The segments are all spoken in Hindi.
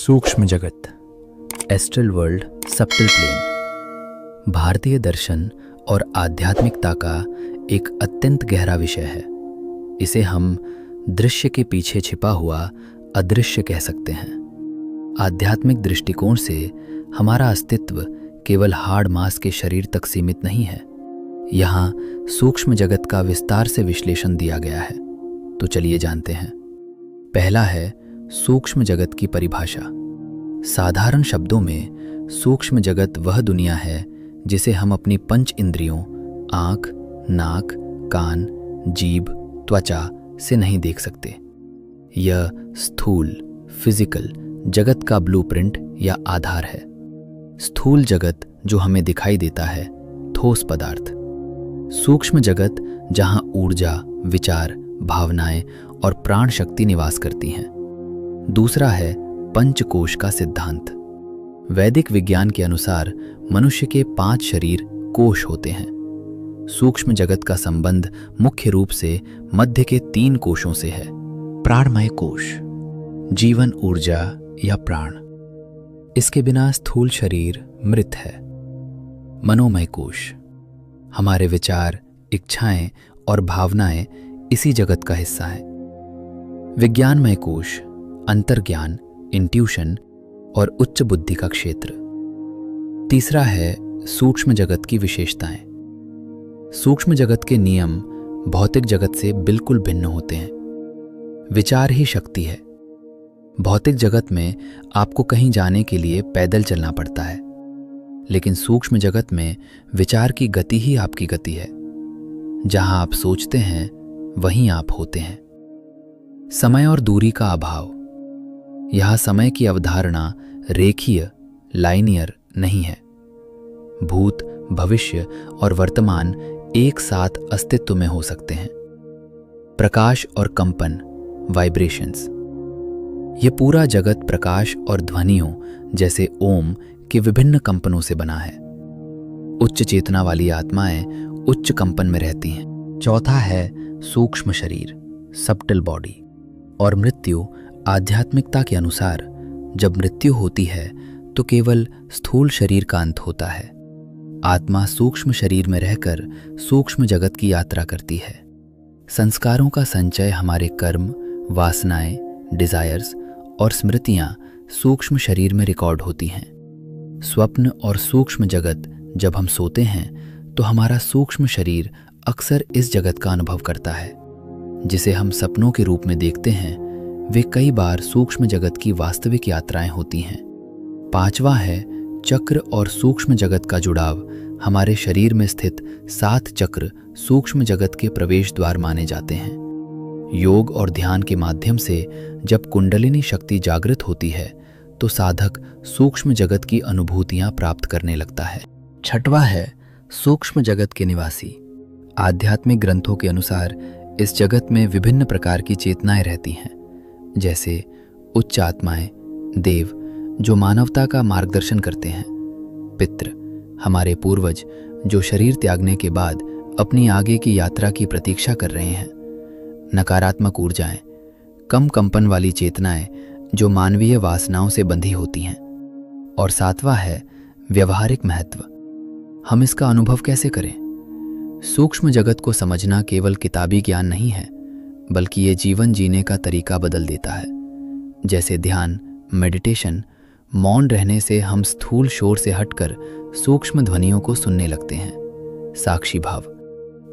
सूक्ष्म जगत, एस्ट्रल वर्ल्ड, सब्टल प्लेन भारतीय दर्शन और आध्यात्मिकता का एक अत्यंत गहरा विषय है। इसे हम दृश्य के पीछे छिपा हुआ अदृश्य कह सकते हैं। आध्यात्मिक दृष्टिकोण से हमारा अस्तित्व केवल हाड़ मांस के शरीर तक सीमित नहीं है। यहाँ सूक्ष्म जगत का विस्तार से विश्लेषण दिया गया है। तो चलिए जानते हैं। पहला है सूक्ष्म जगत की परिभाषा। साधारण शब्दों में सूक्ष्म जगत वह दुनिया है जिसे हम अपनी पंच इंद्रियों आँख, नाक, कान, जीभ, त्वचा से नहीं देख सकते। यह स्थूल फिजिकल जगत का ब्लूप्रिंट या आधार है। स्थूल जगत जो हमें दिखाई देता है, ठोस पदार्थ। सूक्ष्म जगत जहाँ ऊर्जा, विचार, भावनाएं और प्राण शक्ति निवास करती हैं। दूसरा है पंचकोश का सिद्धांत। वैदिक विज्ञान के अनुसार मनुष्य के 5 शरीर कोश होते हैं। सूक्ष्म जगत का संबंध मुख्य रूप से मध्य के 3 कोशों से है। प्राणमय कोश, जीवन ऊर्जा या प्राण। इसके बिना स्थूल शरीर मृत है। मनोमय कोश, हमारे विचार, इच्छाएं और भावनाएं इसी जगत का हिस्सा है। विज्ञानमय कोश, अंतर्ज्ञान, इंट्यूशन और उच्च बुद्धि का क्षेत्र। तीसरा है सूक्ष्म जगत की विशेषताएं। सूक्ष्म जगत के नियम भौतिक जगत से बिल्कुल भिन्न होते हैं। विचार ही शक्ति है। भौतिक जगत में आपको कहीं जाने के लिए पैदल चलना पड़ता है, लेकिन सूक्ष्म जगत में विचार की गति ही आपकी गति है। जहां आप सोचते हैं वहीं आप होते हैं। समय और दूरी का अभाव। यहां समय की अवधारणा रेखीय, लाइनियर नहीं है। भूत, भविष्य और वर्तमान एक साथ अस्तित्व में हो सकते हैं। प्रकाश और कंपन, वाइब्रेशंस। यह पूरा जगत प्रकाश और ध्वनियों जैसे ओम के विभिन्न कंपनों से बना है। उच्च चेतना वाली आत्माएं उच्च कंपन में रहती हैं। चौथा है सूक्ष्म शरीर, सब्टल बॉडी। और मृत्यु आध्यात्मिकता के अनुसार जब मृत्यु होती है तो केवल स्थूल शरीर का अंत होता है। आत्मा सूक्ष्म शरीर में रहकर सूक्ष्म जगत की यात्रा करती है। संस्कारों का संचय, हमारे कर्म, वासनाएं, डिजायर्स और स्मृतियां सूक्ष्म शरीर में रिकॉर्ड होती हैं। स्वप्न और सूक्ष्म जगत, जब हम सोते हैं तो हमारा सूक्ष्म शरीर अक्सर इस जगत का अनुभव करता है। जिसे हम सपनों के रूप में देखते हैं वे कई बार सूक्ष्म जगत की वास्तविक यात्राएं होती हैं। पांचवा है चक्र और सूक्ष्म जगत का जुड़ाव। हमारे शरीर में स्थित 7 चक्र सूक्ष्म जगत के प्रवेश द्वार माने जाते हैं। योग और ध्यान के माध्यम से जब कुंडलिनी शक्ति जागृत होती है तो साधक सूक्ष्म जगत की अनुभूतियां प्राप्त करने लगता है। छठवां है सूक्ष्म जगत के निवासी। आध्यात्मिक ग्रंथों के अनुसार इस जगत में विभिन्न प्रकार की चेतनाएं रहती हैं, जैसे उच्च आत्माएं, देव जो मानवता का मार्गदर्शन करते हैं, पितृ हमारे पूर्वज जो शरीर त्यागने के बाद अपनी आगे की यात्रा की प्रतीक्षा कर रहे हैं, नकारात्मक ऊर्जाएं, कम कंपन वाली चेतनाएं जो मानवीय वासनाओं से बंधी होती हैं, और 7वां है व्यवहारिक महत्व। हम इसका अनुभव कैसे करें? सूक्ष्म जगत को समझना केवल किताबी ज्ञान नहीं है, बल्कि ये जीवन जीने का तरीका बदल देता है। जैसे ध्यान, मेडिटेशन, मौन रहने से हम स्थूल शोर से हटकर सूक्ष्म ध्वनियों को सुनने लगते हैं। साक्षी भाव।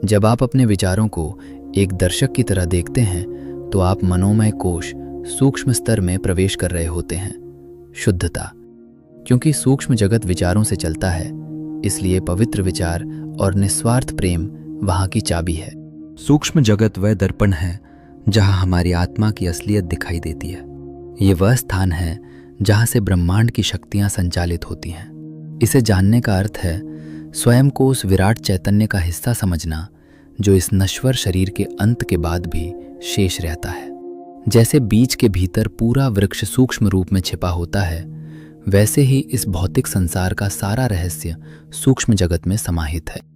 जब आप अपने विचारों को एक दर्शक की तरह देखते हैं तो आप मनोमय कोश, सूक्ष्म स्तर में प्रवेश कर रहे होते हैं। शुद्धता। क्योंकि सूक्ष्म जगत विचारों से चलता है, इसलिए पवित्र विचार और निस्वार्थ प्रेम वहां की चाबी है। सूक्ष्म जगत वह दर्पण है जहां हमारी आत्मा की असलियत दिखाई देती है। ये वह स्थान है जहां से ब्रह्मांड की शक्तियां संचालित होती हैं। इसे जानने का अर्थ है स्वयं को उस विराट चैतन्य का हिस्सा समझना जो इस नश्वर शरीर के अंत के बाद भी शेष रहता है। जैसे बीज के भीतर पूरा वृक्ष सूक्ष्म रूप में छिपा होता है, वैसे ही इस भौतिक संसार का सारा रहस्य सूक्ष्म जगत में समाहित है।